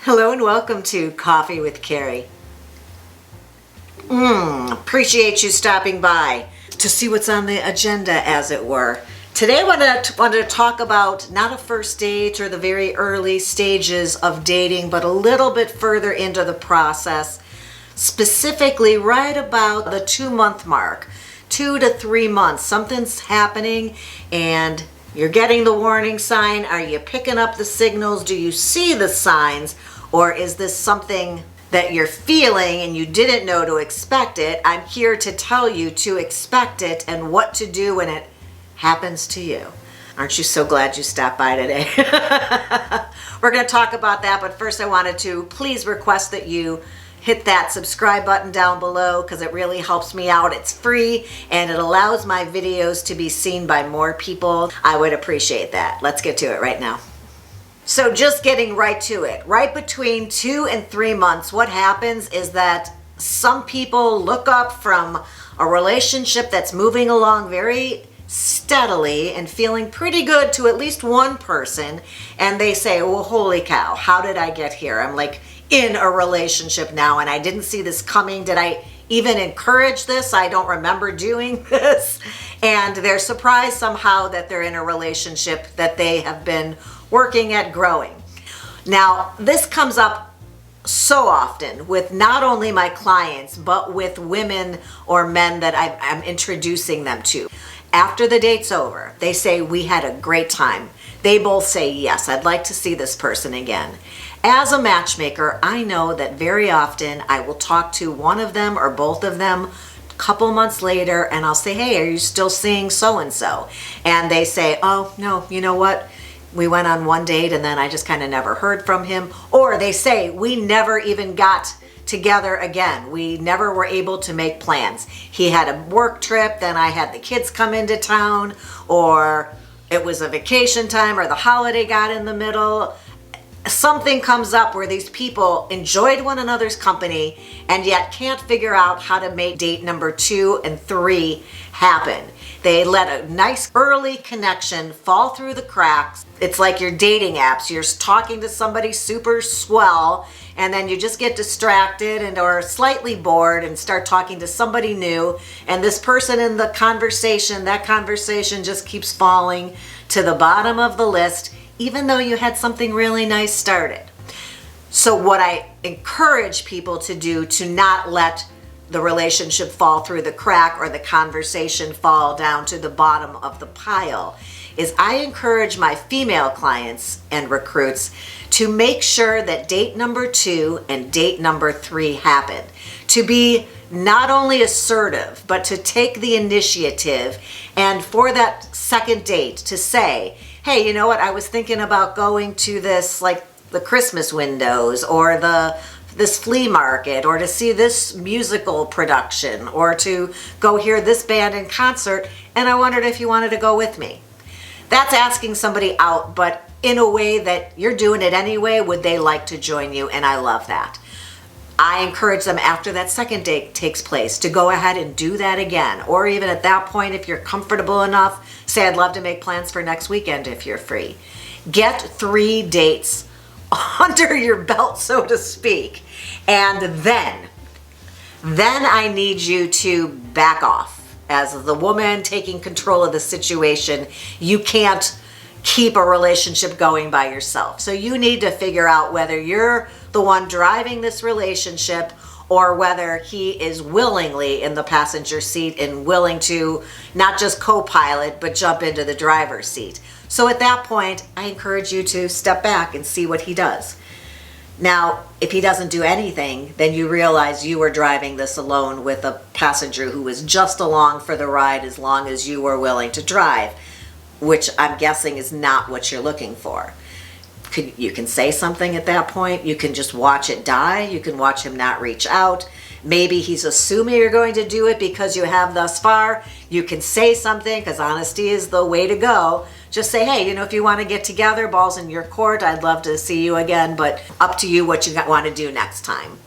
Hello and welcome to Coffee with Carey. Appreciate you stopping by to see what's on the agenda, as it were. Today I wanted to talk about not a first date or the very early stages of dating, but a little bit further into the process, specifically right about the 2-month mark. 2 to 3 months, something's happening and you're getting the warning sign. Are you picking up the signals? Do you see the signs? Or is this something that you're feeling and you didn't know to expect it? I'm here to tell you to expect it and what to do when it happens to you. Aren't you so glad you stopped by today? We're going to talk about that, but first I wanted to please request that you hit that subscribe button down below because it really helps me out. It's free and it allows my videos to be seen by more people. I would appreciate that. Let's get to it right now. So just getting right to it, right between 2 and 3 months, what happens is that some people look up from a relationship that's moving along very steadily and feeling pretty good to at least one person, and they say, well, holy cow, how did I get here? I'm like in a relationship now and I didn't see this coming. Did I even encourage this? I don't remember doing this. And they're surprised somehow that they're in a relationship that they have been working at growing. Now, this comes up so often with not only my clients, but with women or men that I'm introducing them to. After the date's over, they say, we had a great time. They both say, yes, I'd like to see this person again. As a matchmaker, I know that very often I will talk to one of them or both of them a couple months later and I'll say, hey, are you still seeing so-and-so? And they say, oh, no, you know what? We went on one date and then I just kind of never heard from him. Or they say, we never even got together again. We never were able to make plans. He had a work trip, then I had the kids come into town, or it was a vacation time, or the holiday got in the middle. Something comes up where these people enjoyed one another's company and yet can't figure out how to make date number 2 and 3 happen. They let a nice early connection fall through the cracks. It's like your dating apps. You're talking to somebody super swell and then you just get distracted and or slightly bored and start talking to somebody new. And this person in the conversation, that conversation just keeps falling to the bottom of the list, even though you had something really nice started. So what I encourage people to do to not let the relationship fall through the crack or the conversation fall down to the bottom of the pile is I encourage my female clients and recruits to make sure that date number 2 and date number 3 happen. To be not only assertive, but to take the initiative and for that second date to say, hey, you know what, I was thinking about going to this, like the Christmas windows or this flea market, or to see this musical production, or to go hear this band in concert, and I wondered if you wanted to go with me. That's asking somebody out, but in a way that you're doing it anyway. Would they like to join you? And I love that. I encourage them after that second date takes place to go ahead and do that again. Or even at that point, if you're comfortable enough, say, I'd love to make plans for next weekend if you're free. Get 3 dates under your belt, so to speak. And then I need you to back off. As the woman taking control of the situation, you can't keep a relationship going by yourself. So you need to figure out whether you're the one driving this relationship or whether he is willingly in the passenger seat and willing to not just co-pilot, but jump into the driver's seat. So at that point, I encourage you to step back and see what he does. Now, if he doesn't do anything, then you realize you were driving this alone with a passenger who was just along for the ride as long as you were willing to drive, which I'm guessing is not what you're looking for. You can say something at that point. You can just watch it die. You can watch him not reach out. Maybe he's assuming you're going to do it because you have thus far. You can say something because honesty is the way to go. Just say, hey, you know, if you want to get together, ball's in your court. I'd love to see you again, but up to you what you want to do next time.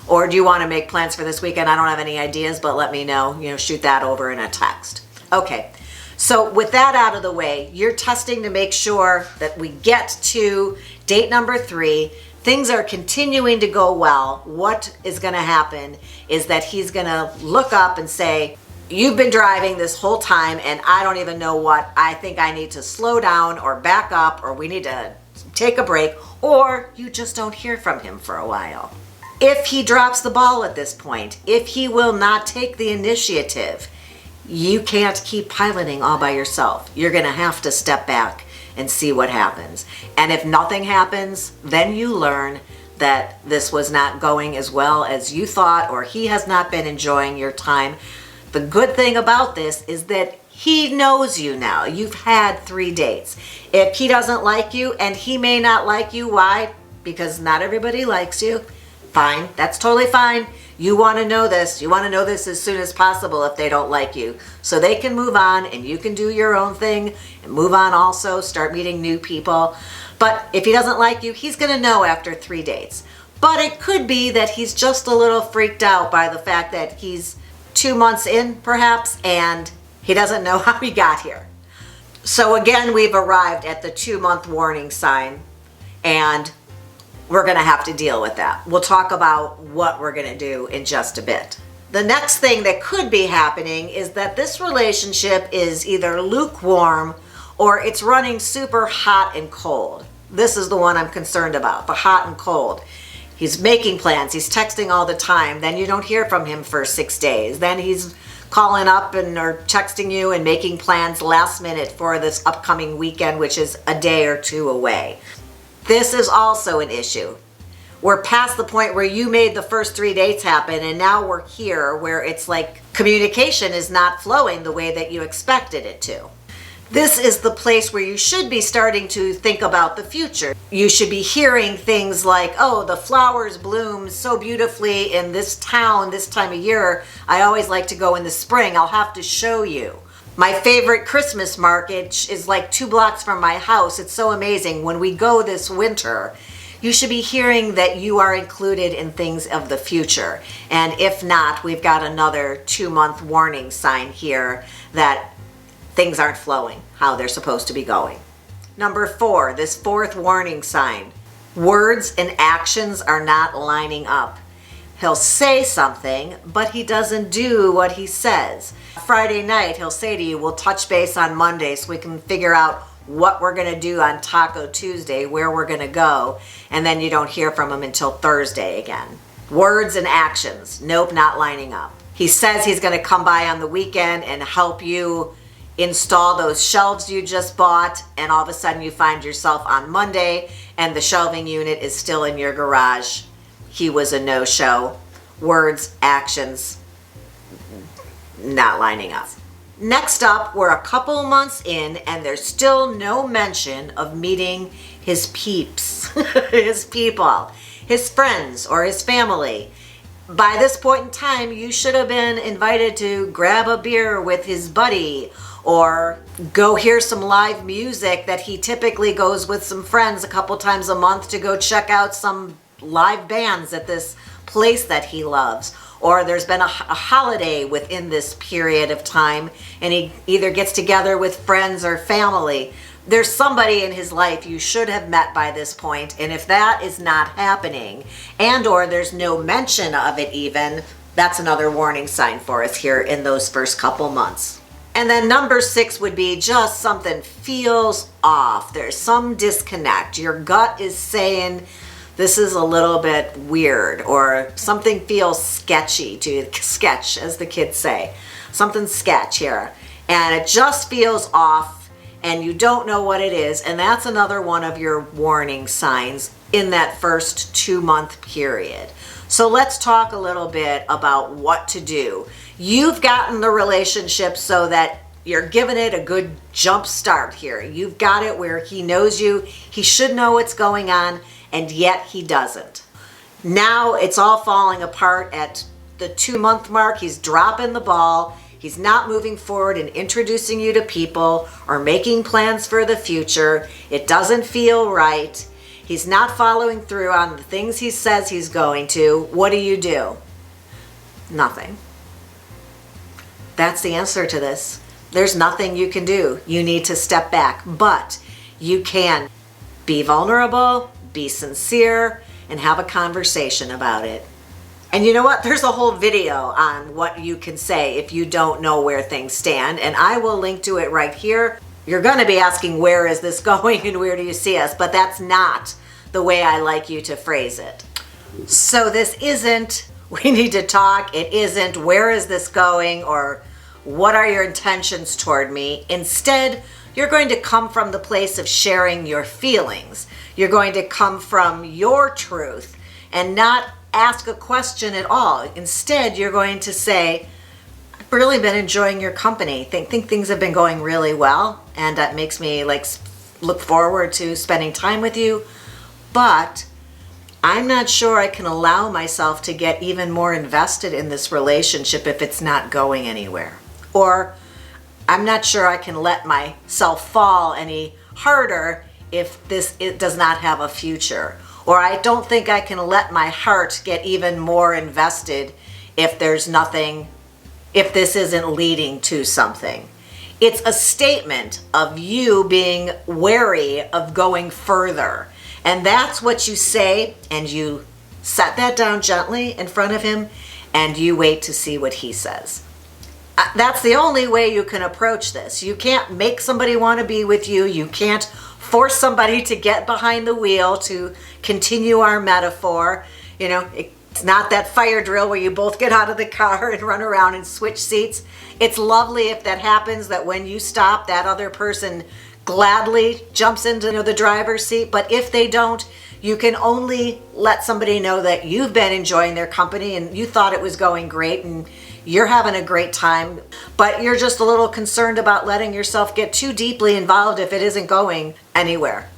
Or do you want to make plans for this weekend? I don't have any ideas, but let me know. You know, shoot that over in a text. Okay. So with that out of the way, you're testing to make sure that we get to date number 3, things are continuing to go well, what is going to happen is that he's going to look up and say, you've been driving this whole time and I don't even know what. I think I need to slow down or back up, or we need to take a break, or you just don't hear from him for a while. If he drops the ball at this point, if he will not take the initiative, you can't keep piloting all by yourself. You're going to have to step back and see what happens. And if nothing happens, then you learn that this was not going as well as you thought, or he has not been enjoying your time. The good thing about this is that he knows you now. You've had 3 dates. If he doesn't like you, and he may not like you, why? Because not everybody likes you. Fine, that's totally fine. You want to know this. You want to know this as soon as possible if they don't like you. So they can move on and you can do your own thing and move on also, start meeting new people. But if he doesn't like you, he's going to know after 3 dates. But it could be that he's just a little freaked out by the fact that he's 2 months in perhaps and he doesn't know how he got here. So again, we've arrived at the 2-month warning sign and we're going to have to deal with that. We'll talk about what we're going to do in just a bit. The next thing that could be happening is that this relationship is either lukewarm or it's running super hot and cold. This is the one I'm concerned about, the hot and cold. He's making plans, he's texting all the time, then you don't hear from him for 6 days. Then he's calling up and or texting you and making plans last minute for this upcoming weekend, which is a day or two away. This is also an issue. We're past the point where you made the first 3 dates happen, and now we're here where it's like communication is not flowing the way that you expected it to. This is the place where you should be starting to think about the future. You should be hearing things like, oh, the flowers bloom so beautifully in this town this time of year. I always like to go in the spring. I'll have to show you. My favorite Christmas market is like 2 blocks from my house. It's so amazing. When we go this winter, you should be hearing that you are included in things of the future. And if not, we've got another 2-month warning sign here that things aren't flowing how they're supposed to be going. Number 4, this 4th warning sign. Words and actions are not lining up. He'll say something, but he doesn't do what he says. Friday night, he'll say to you, we'll touch base on Monday so we can figure out what we're going to do on Taco Tuesday, where we're going to go, and then you don't hear from him until Thursday again. Words and actions, nope, not lining up. He says he's going to come by on the weekend and help you install those shelves you just bought, and all of a sudden you find yourself on Monday and the shelving unit is still in your garage. He was a no-show. Words, actions, not lining up. Next up, we're a couple months in and there's still no mention of meeting his peeps, his people, his friends, or his family. By this point in time, you should have been invited to grab a beer with his buddy or go hear some live music that he typically goes with some friends a couple times a month to go check out some live bands at this place that he loves. Or there's been a holiday within this period of time and he either gets together with friends or family. There's somebody in his life you should have met by this point, and if that is not happening and or there's no mention of it even, that's another warning sign for us here in those first couple months. And then number 6 would be just something feels off. There's some disconnect. Your gut is saying this is a little bit weird, or something feels sketchy, to sketch as the kids say. Something sketch here. And it just feels off and you don't know what it is. And that's another one of your warning signs in that first 2-month period. So let's talk a little bit about what to do. You've gotten the relationship so that you're giving it a good jump start here. You've got it where he knows you. He should know what's going on, and yet he doesn't. Now it's all falling apart at the 2-month mark. He's dropping the ball. He's not moving forward and introducing you to people or making plans for the future. It doesn't feel right. He's not following through on the things he says he's going to. What do? Nothing. That's the answer to this. There's nothing you can do. You need to step back, but you can be vulnerable, be sincere, and have a conversation about it. And you know what? There's a whole video on what you can say if you don't know where things stand, and I will link to it right here. You're going to be asking, where is this going and where do you see us? But that's not the way I like you to phrase it. So this isn't, we need to talk. It isn't, where is this going, or what are your intentions toward me? Instead, you're going to come from the place of sharing your feelings. You're going to come from your truth and not ask a question at all. Instead, you're going to say, I've really been enjoying your company. Think things have been going really well, and that makes me look forward to spending time with you. But I'm not sure I can allow myself to get even more invested in this relationship if it's not going anywhere. Or I'm not sure I can let myself fall any harder if it does not have a future. Or I don't think I can let my heart get even more invested if there's nothing, if this isn't leading to something. It's a statement of you being wary of going further. And that's what you say, and you set that down gently in front of him, and you wait to see what he says. That's the only way you can approach this. You can't make somebody want to be with you. You can't force somebody to get behind the wheel, to continue our metaphor. You know, it's not that fire drill where you both get out of the car and run around and switch seats. It's lovely if that happens, that when you stop, that other person gladly jumps into the driver's seat. But if they don't, you can only let somebody know that you've been enjoying their company and you thought it was going great and you're having a great time, but you're just a little concerned about letting yourself get too deeply involved if it isn't going anywhere.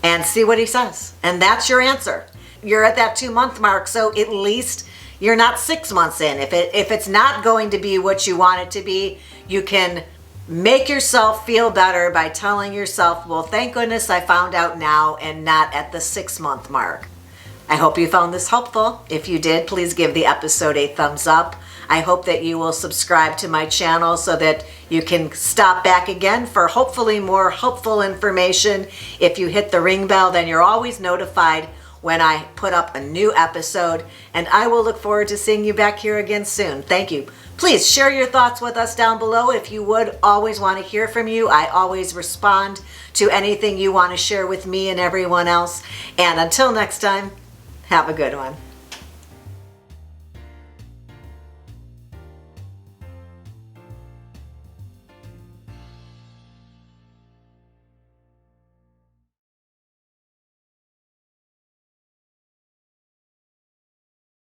And see what he says. And that's your answer. You're at that 2-month mark, so at least you're not 6 months in. If it's not going to be what you want it to be, you can make yourself feel better by telling yourself, well, thank goodness I found out now and not at the 6-month mark. I hope you found this helpful. If you did, please give the episode a thumbs up. I hope that you will subscribe to my channel so that you can stop back again for hopefully more helpful information. If you hit the ring bell, then you're always notified when I put up a new episode, and I will look forward to seeing you back here again soon. Thank you. Please share your thoughts with us down below if you would. Always want to hear from you. I always respond to anything you want to share with me and everyone else. And until next time, have a good one.